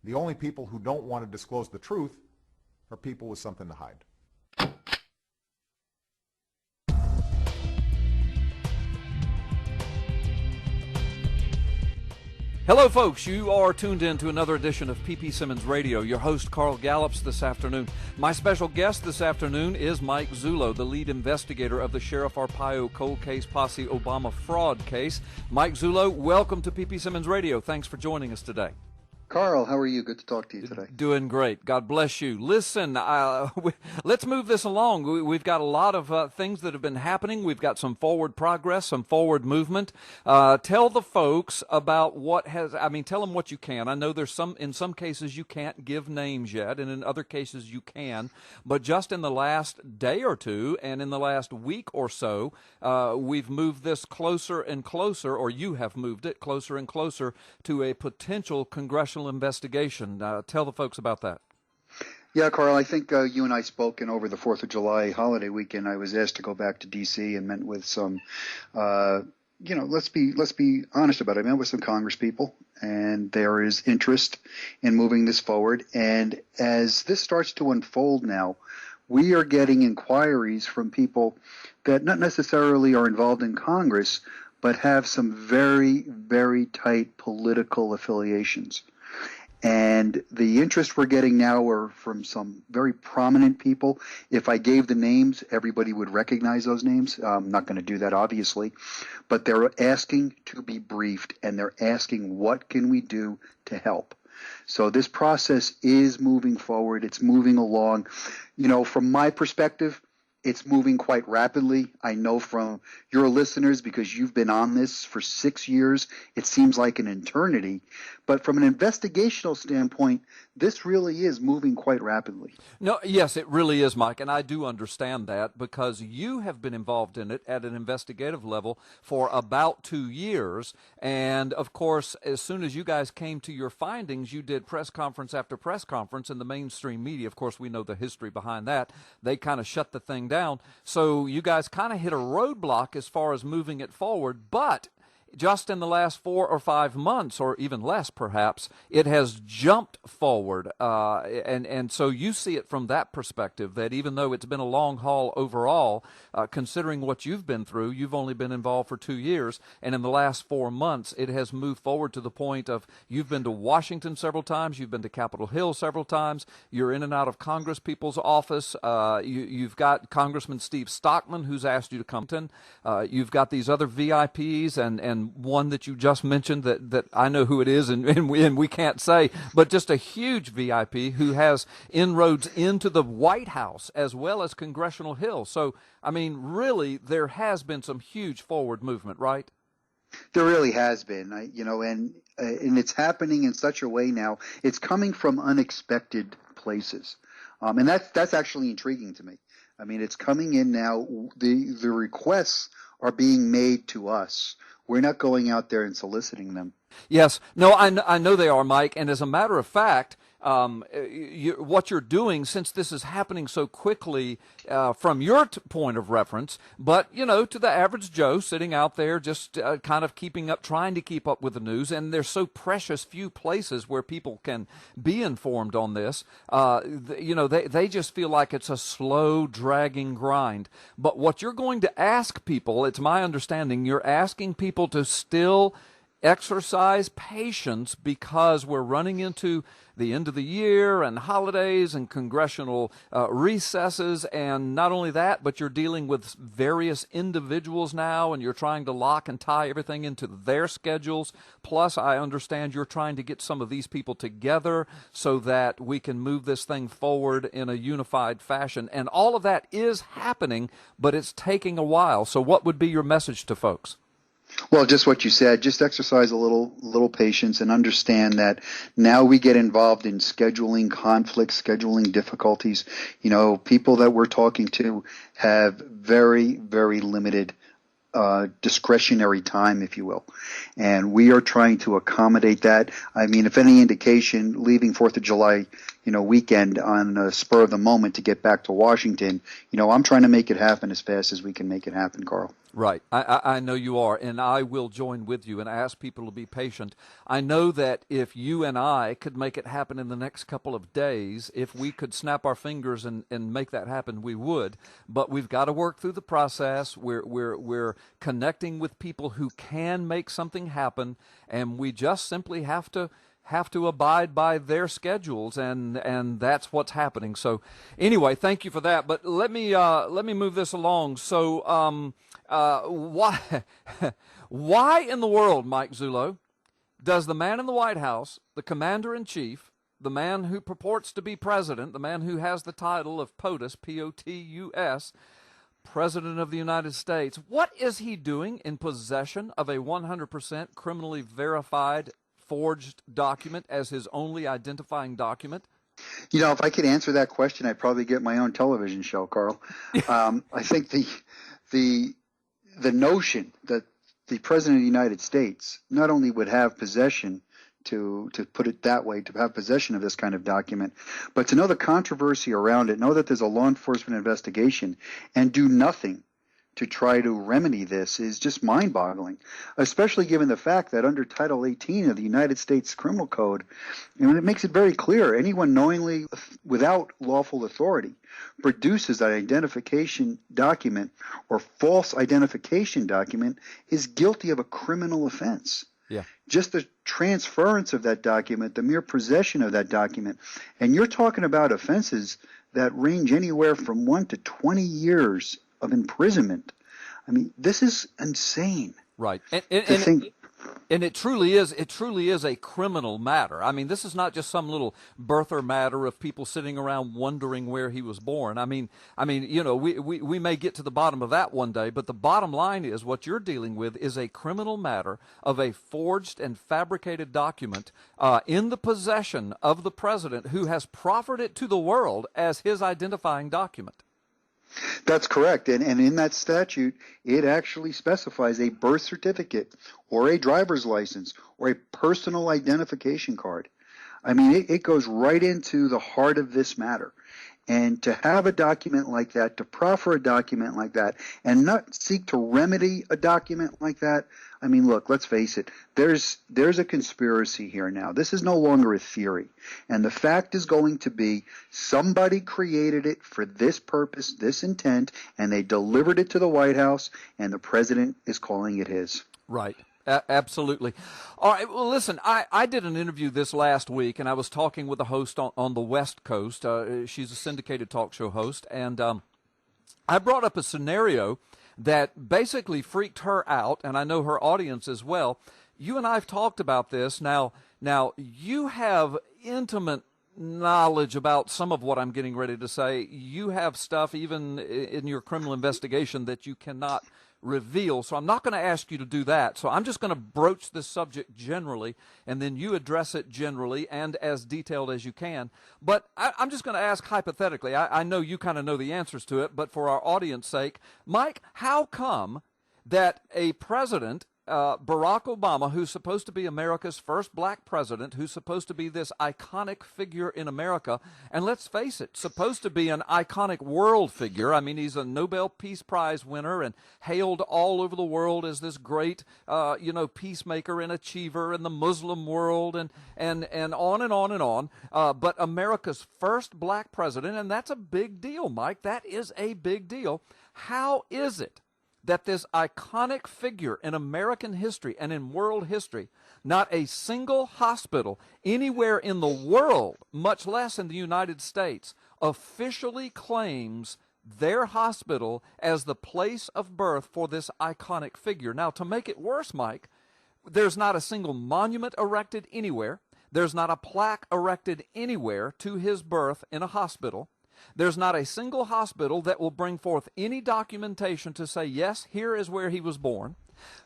The only people who don't want to disclose the truth are people with something to hide. Hello, folks. You are tuned in to another edition of P.P. Simmons Radio. Your host, Carl Gallups, this afternoon. My special guest this afternoon is Mike Zullo, the lead investigator of the Sheriff Arpaio cold case posse Obama fraud case. Mike Zullo, welcome to P.P. Simmons Radio. Thanks for joining us today. Carl, how are you? Good to talk to you today. Doing great. God bless you. Listen, let's move this along. We've got a lot of things that have been happening. We've got some forward progress, some forward movement. Tell the folks about tell them what you can. I know in some cases you can't give names yet, and in other cases you can. But just in the last day or two and in the last week or so, we've moved this closer and closer, or you have moved it closer and closer to a potential congressional investigation. Tell the folks about that. Yeah, Carl, I think you and I spoke, and over the 4th of July holiday weekend, I was asked to go back to D.C. and met with some, let's be honest about it. I met with some Congress people, and there is interest in moving this forward. And as this starts to unfold now, we are getting inquiries from people that not necessarily are involved in Congress, but have some very, very tight political affiliations. And the interest we're getting now are from some very prominent people. If I gave the names, everybody would recognize those names. I'm not going to do that, obviously. But they're asking to be briefed, and they're asking, what can we do to help? So this process is moving forward. It's moving along. From my perspective, it's moving quite rapidly. I know from your listeners, because you've been on this for 6 years, it seems like an eternity. But from an investigational standpoint, this really is moving quite rapidly. No, yes, it really is, Mike, and I do understand that because you have been involved in it at an investigative level for about 2 years. And, of course, as soon as you guys came to your findings, you did press conference after press conference, and the mainstream media, of course, we know the history behind that. They kind of shut the thing down. So you guys kind of hit a roadblock as far as moving it forward, but just in the last 4 or 5 months, or even less perhaps, it has jumped forward. And so you see it from that perspective, that even though it's been a long haul overall, considering what you've been through, you've only been involved for 2 years, and in the last 4 months, it has moved forward to the point of you've been to Washington several times, you've been to Capitol Hill several times, you're in and out of Congress people's office, you've got Congressman Steve Stockman who's asked you to come in, you've got these other VIPs and one that you just mentioned that I know who it is and we can't say, but just a huge VIP who has inroads into the White House as well as Congressional Hill. So, I mean, really, there has been some huge forward movement, right? There really has been, and it's happening in such a way now. It's coming from unexpected places, and that's actually intriguing to me. I mean, it's coming in now. The requests are being made to us. We're not going out there and soliciting them. Yes. No, I know they are, Mike. And as a matter of fact, what you're doing, since this is happening so quickly from your point of reference, but, to the average Joe sitting out there just kind of trying to keep up with the news, and there's so precious few places where people can be informed on this, they just feel like it's a slow, dragging grind. But what you're going to ask people, it's my understanding, you're asking people to still exercise patience because we're running into the end of the year and holidays and congressional recesses, and not only that, but you're dealing with various individuals now, and you're trying to lock and tie everything into their schedules. Plus, I understand you're trying to get some of these people together so that we can move this thing forward in a unified fashion. And all of that is happening, but it's taking a while. So what would be your message to folks? Well, just what you said, just exercise a little patience and understand that now we get involved in scheduling conflicts, scheduling difficulties. People that we're talking to have very, very limited discretionary time, if you will. And we are trying to accommodate that. I mean, if any indication, leaving 4th of July, weekend on a spur of the moment to get back to Washington, I'm trying to make it happen as fast as we can make it happen, Carl. Right. I know you are, and I will join with you and ask people to be patient. I know that if you and I could make it happen in the next couple of days, if we could snap our fingers and make that happen, we would. But we've got to work through the process. We're connecting with people who can make something happen, and we just simply have to abide by their schedules, and that's what's happening. So anyway, thank you for that. But let me move this along. So why why in the world, Mike Zullo, does the man in the White House, the commander in chief, the man who purports to be president, the man who has the title of POTUS, P-O-T-U-S, President of the United States, what is he doing in possession of a 100% criminally verified forged document as his only identifying document? You know, if I could answer that question, I'd probably get my own television show, Carl. I think the notion that the President of the United States not only would have possession, to put it that way, to have possession of this kind of document, but to know the controversy around it, know that there's a law enforcement investigation, and do nothing to try to remedy this is just mind-boggling, especially given the fact that under Title 18 of the United States Criminal Code, it makes it very clear anyone knowingly, without lawful authority, produces an identification document or false identification document is guilty of a criminal offense. Yeah. Just the transference of that document, the mere possession of that document, and you're talking about offenses that range anywhere from 1 to 20 years of imprisonment. I mean, this is insane. Right. And it truly is a criminal matter. I mean, this is not just some little birther matter of people sitting around wondering where he was born. I mean, you know, we may get to the bottom of that one day, but the bottom line is what you're dealing with is a criminal matter of a forged and fabricated document in the possession of the president who has proffered it to the world as his identifying document. That's correct. And in that statute, it actually specifies a birth certificate or a driver's license or a personal identification card. I mean, it goes right into the heart of this matter. And to have a document like that, to proffer a document like that, and not seek to remedy a document like that, I mean, look, let's face it, there's a conspiracy here now. This is no longer a theory. And the fact is going to be somebody created it for this purpose, this intent, and they delivered it to the White House, and the president is calling it his. Right. Absolutely. All right. Well, listen, I did an interview this last week, and I was talking with a host on the West Coast. She's a syndicated talk show host, and I brought up a scenario that basically freaked her out, and I know her audience as well. You and I have talked about this. Now you have intimate knowledge about some of what I'm getting ready to say. You have stuff even in your criminal investigation that you cannot reveal, so I'm not going to ask you to do that. So I'm just going to broach this subject generally, and then you address it generally and as detailed as you can. But I'm just going to ask hypothetically. I know you kind of know the answers to it, but for our audience sake, Mike, how come that a president, Barack Obama, who's supposed to be America's first black president, who's supposed to be this iconic figure in America, and let's face it, supposed to be an iconic world figure. I mean, he's a Nobel Peace Prize winner and hailed all over the world as this great, peacemaker and achiever in the Muslim world, and on and on and on. But America's first black president, and that's a big deal, Mike. That is a big deal. How is it that this iconic figure in American history and in world history, not a single hospital anywhere in the world, much less in the United States, officially claims their hospital as the place of birth for this iconic figure? Now, to make it worse, Mike, there's not a single monument erected anywhere. There's not a plaque erected anywhere to his birth in a hospital. There's not a single hospital that will bring forth any documentation to say, yes, here is where he was born.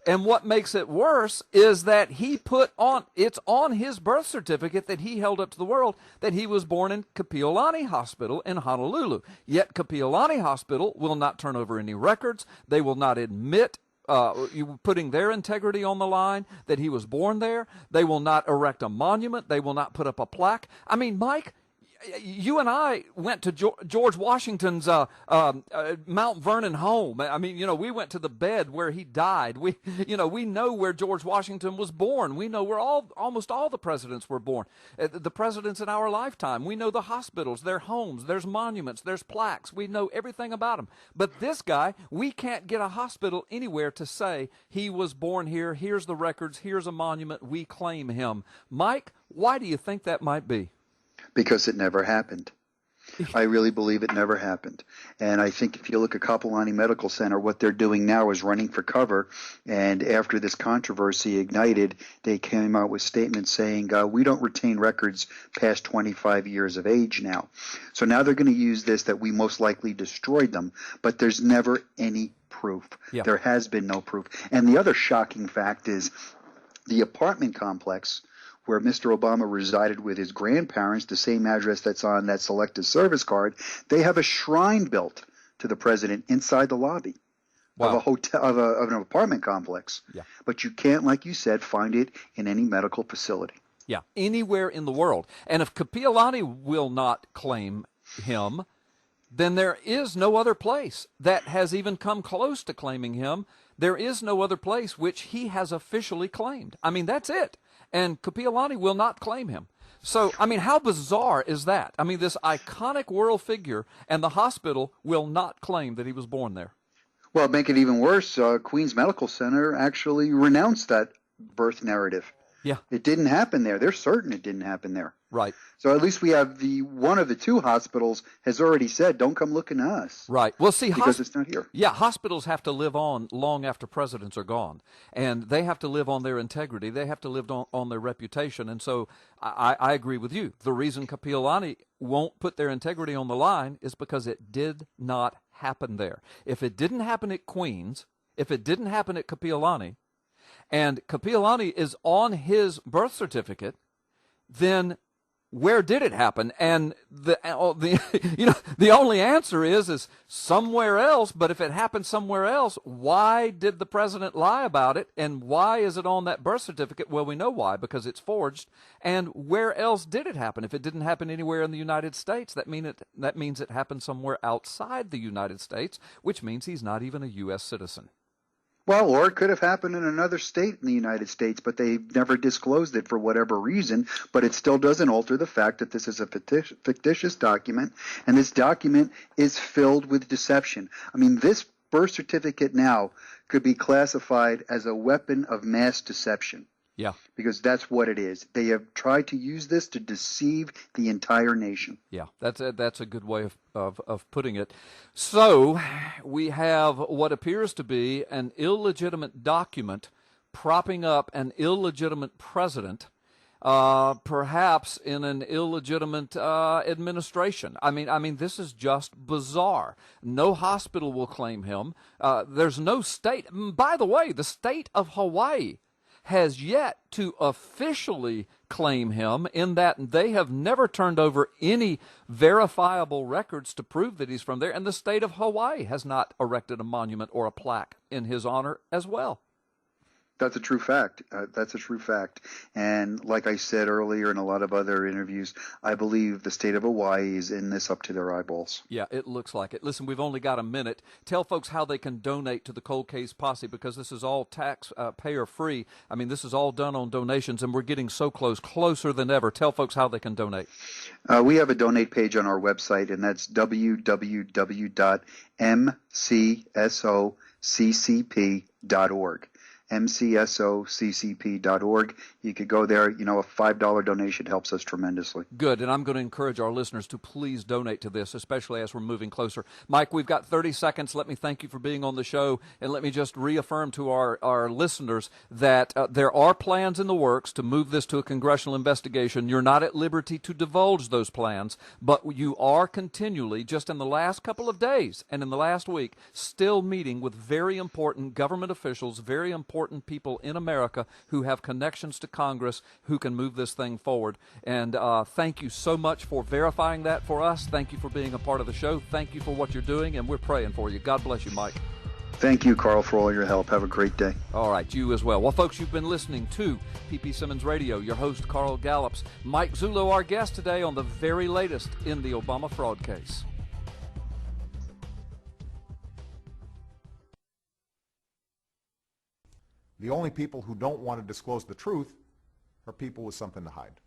And what makes it worse is that it's on his birth certificate that he held up to the world that he was born in Kapiolani Hospital in Honolulu. Yet Kapiolani Hospital will not turn over any records. They will not admit putting their integrity on the line that he was born there. They will not erect a monument. They will not put up a plaque. I mean, Mike, you and I went to George Washington's Mount Vernon home. I mean, we went to the bed where he died. We know where George Washington was born. We know where almost all the presidents were born. The presidents in our lifetime. We know the hospitals, their homes, there's monuments, there's plaques. We know everything about him. But this guy, we can't get a hospital anywhere to say he was born here. Here's the records. Here's a monument. We claim him. Mike, why do you think that might be? Because it never happened. I really believe it never happened. And I think if you look at Kapolani Medical Center, what they're doing now is running for cover. And after this controversy ignited, they came out with statements saying, we don't retain records past 25 years of age now. So now they're going to use this that we most likely destroyed them. But there's never any proof. Yeah. There has been no proof. And the other shocking fact is the apartment complex where Mr. Obama resided with his grandparents, the same address that's on that Selective Service card, they have a shrine built to the president inside the lobby of a hotel, of an apartment complex. Yeah. But you can't, like you said, find it in any medical facility. Yeah, anywhere in the world. And if Kapiolani will not claim him, then there is no other place that has even come close to claiming him. There is no other place which he has officially claimed. I mean, that's it. And Kapiolani will not claim him. So, I mean, how bizarre is that? I mean, this iconic world figure, and the hospital will not claim that he was born there. Well, make it even worse, Queens Medical Center actually renounced that birth narrative. Yeah. It didn't happen there. They're certain it didn't happen there. Right. So at least we have one of the two hospitals has already said, don't come looking to us. Right. Well, see, because it's not here. Yeah, hospitals have to live on long after presidents are gone, and they have to live on their integrity. They have to live on their reputation, and so I agree with you. The reason Kapiolani won't put their integrity on the line is because it did not happen there. If it didn't happen at Queens, if it didn't happen at Kapiolani, and Kapiolani is on his birth certificate, then where did it happen? And the only answer is somewhere else. But if it happened somewhere else, why did the president lie about it? And why is it on that birth certificate? Well, we know why, because it's forged. And where else did it happen? If it didn't happen anywhere in the United States, that means it happened somewhere outside the United States, which means he's not even a U.S. citizen. Well, or it could have happened in another state in the United States, but they never disclosed it for whatever reason. But it still doesn't alter the fact that this is a fictitious document, and this document is filled with deception. I mean, this birth certificate now could be classified as a weapon of mass deception. Yeah. Because that's what it is. They have tried to use this to deceive the entire nation. Yeah, that's a good way of putting it. So we have what appears to be an illegitimate document propping up an illegitimate president, perhaps in an illegitimate administration. I mean, this is just bizarre. No hospital will claim him. There's no state. By the way, the state of Hawaii has yet to officially claim him, in that they have never turned over any verifiable records to prove that he's from there, and the state of Hawaii has not erected a monument or a plaque in his honor as well. That's a true fact. That's a true fact. And like I said earlier in a lot of other interviews, I believe the state of Hawaii is in this up to their eyeballs. Yeah, it looks like it. Listen, we've only got a minute. Tell folks how they can donate to the Cold Case Posse, because this is all taxpayer free. I mean, this is all done on donations, and we're getting so closer than ever. Tell folks how they can donate. We have a donate page on our website, and that's www.mcsoccp.org. mcsoccp.org. You could go there. You know, a $5 donation helps us tremendously. Good, and I'm going to encourage our listeners to please donate to this, especially as we're moving closer. Mike, we've got 30 seconds. Let me thank you for being on the show, and let me just reaffirm to our listeners that there are plans in the works to move this to a congressional investigation. You're not at liberty to divulge those plans, but you are continually, just in the last couple of days and in the last week, still meeting with very important government officials, very important people in America who have connections to Congress who can move this thing forward. And thank you so much for verifying that for us. Thank you for being a part of the show. Thank you for what you're doing, and we're praying for you. God bless you, Mike. Thank you, Carl, for all your help. Have a great day. All right, you as well. Well, folks, you've been listening to P.P. Simmons Radio. Your host, Carl Gallups. Mike Zullo, our guest today on the very latest in the Obama fraud case. The only people who don't want to disclose the truth are people with something to hide.